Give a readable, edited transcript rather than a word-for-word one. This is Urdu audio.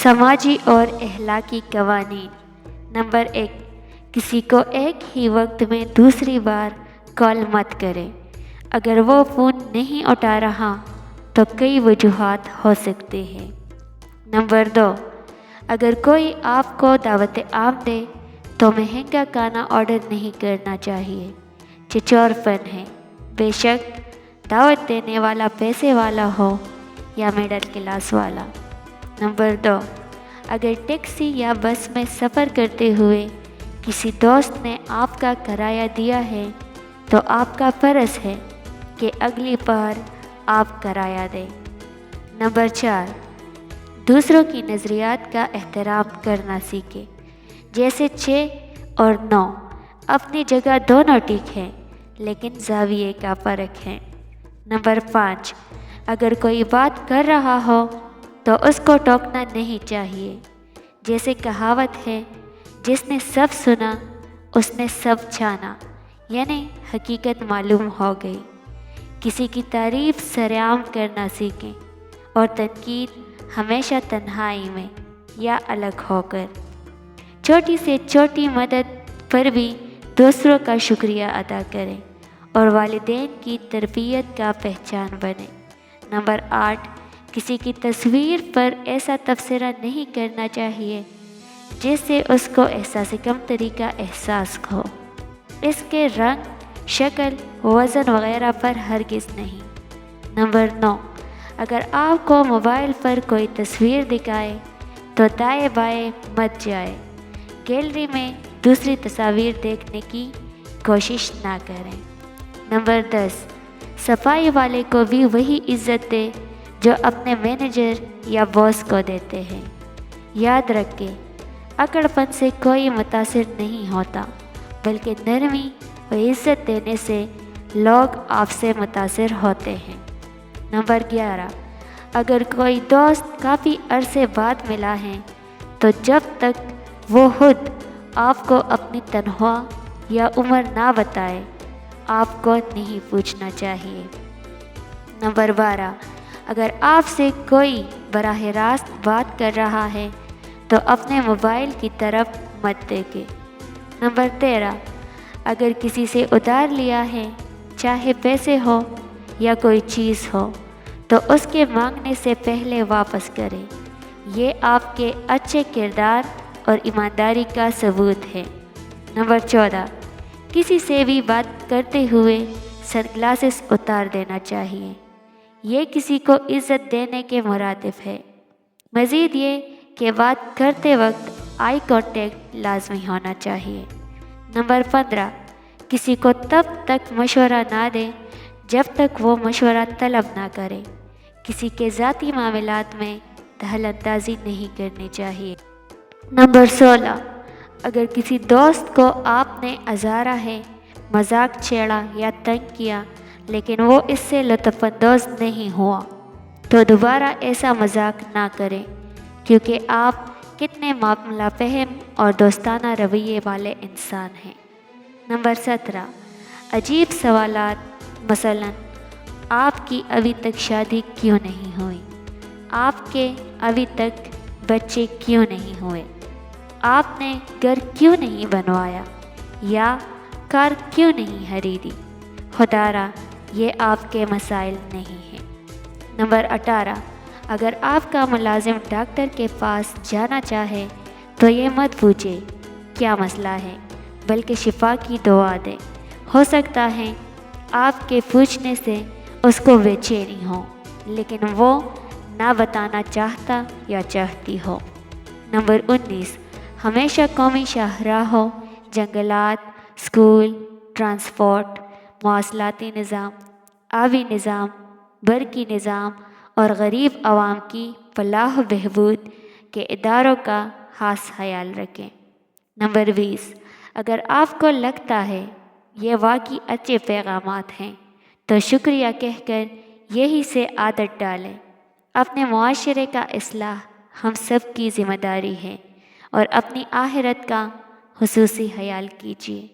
سماجی اور اخلاقی قوانین۔ نمبر 1، کسی کو ایک ہی وقت میں دوسری بار کال مت کریں۔ اگر وہ فون نہیں اٹھا رہا تو کئی وجوہات ہو سکتے ہیں۔ نمبر 2، اگر کوئی آپ کو دعوت عام دے تو مہنگا کھانا آرڈر نہیں کرنا چاہیے۔ چچور فن ہے، بے شک دعوت دینے والا پیسے والا ہو یا مڈل کلاس والا۔ نمبر 2، اگر ٹیکسی یا بس میں سفر کرتے ہوئے کسی دوست نے آپ کا کرایہ دیا ہے تو آپ کا فرض ہے کہ اگلی بار آپ کرایہ دیں۔ نمبر 4، دوسروں کی نظریات کا احترام کرنا سیکھیں، جیسے 6 اور 9 اپنی جگہ دونوں ٹھیک ہیں لیکن زاویے کا فرق ہے۔ نمبر 5، اگر کوئی بات کر رہا ہو تو اس کو ٹوکنا نہیں چاہیے، جیسے کہاوت ہے، جس نے سب سنا اس نے سب جانا، یعنی حقیقت معلوم ہو گئی۔ کسی کی تعریف سرعام کرنا سیکھیں اور تنقید ہمیشہ تنہائی میں یا الگ ہو کر۔ چھوٹی سے چھوٹی مدد پر بھی دوسروں کا شکریہ ادا کریں اور والدین کی تربیت کا پہچان بنیں۔ نمبر 8، کسی کی تصویر پر ایسا تبصرہ نہیں کرنا چاہیے جس سے اس کو احساس کمتری کا احساس ہو۔ اس کے رنگ، شکل، وزن وغیرہ پر ہرگز نہیں۔ نمبر 9، اگر آپ کو موبائل پر کوئی تصویر دکھائے تو دائیں بائیں مت جائے۔ گیلری میں دوسری تصاویر دیکھنے کی کوشش نہ کریں۔ نمبر 10، صفائی والے کو بھی وہی عزت دے جو اپنے مینیجر یا باس کو دیتے ہیں۔ یاد رکھیں، اکڑ پن سے کوئی متاثر نہیں ہوتا، بلکہ نرمی و عزت دینے سے لوگ آپ سے متاثر ہوتے ہیں۔ نمبر 11، اگر کوئی دوست کافی عرصے بعد ملا ہے تو جب تک وہ خود آپ کو اپنی تنخواہ یا عمر نہ بتائے، آپ کو نہیں پوچھنا چاہیے۔ نمبر 12، اگر آپ سے کوئی براہ راست بات کر رہا ہے تو اپنے موبائل کی طرف مت دیکھیں۔ نمبر 13، اگر کسی سے ادھار لیا ہے، چاہے پیسے ہو یا کوئی چیز ہو، تو اس کے مانگنے سے پہلے واپس کریں۔ یہ آپ کے اچھے کردار اور ایمانداری کا ثبوت ہے۔ نمبر 14، کسی سے بھی بات کرتے ہوئے سن گلاسز اتار دینا چاہیے۔ یہ کسی کو عزت دینے کے مرادف ہے۔ مزید یہ کہ بات کرتے وقت آئی کانٹیکٹ لازمی ہونا چاہیے۔ نمبر 15، کسی کو تب تک مشورہ نہ دیں جب تک وہ مشورہ طلب نہ کرے۔ کسی کے ذاتی معاملات میں دخل اندازی نہیں کرنی چاہیے۔ نمبر 16، اگر کسی دوست کو آپ نے ازارا ہے، مذاق چھیڑا یا تنگ کیا لیکن وہ اس سے لطف اندوز نہیں ہوا تو دوبارہ ایسا مذاق نہ کریں، کیونکہ آپ کتنے معاملہ فہم اور دوستانہ رویے والے انسان ہیں۔ نمبر 17، عجیب سوالات، مثلاً آپ کی ابھی تک شادی کیوں نہیں ہوئی؟ آپ کے ابھی تک بچے کیوں نہیں ہوئے؟ آپ نے گھر کیوں نہیں بنوایا یا کار کیوں نہیں خریدی؟ خدا را یہ آپ کے مسائل نہیں ہیں۔ نمبر 18، اگر آپ کا ملازم ڈاکٹر کے پاس جانا چاہے تو یہ مت پوچھے کیا مسئلہ ہے، بلکہ شفا کی دعا دے۔ ہو سکتا ہے آپ کے پوچھنے سے اس کو بے چینی ہو، لیکن وہ نہ بتانا چاہتا یا چاہتی ہو۔ نمبر 19، ہمیشہ قومی شاہراہوں، جنگلات، اسکول، ٹرانسپورٹ، مواصلاتی نظام، آبی نظام، برقی نظام اور غریب عوام کی فلاح و بہبود کے اداروں کا خاص خیال رکھیں۔ نمبر 20، اگر آپ کو لگتا ہے یہ واقعی اچھے پیغامات ہیں تو شکریہ کہہ کر یہی سے عادت ڈالیں۔ اپنے معاشرے کا اصلاح ہم سب کی ذمہ داری ہے اور اپنی آخرت کا خصوصی خیال کیجیے۔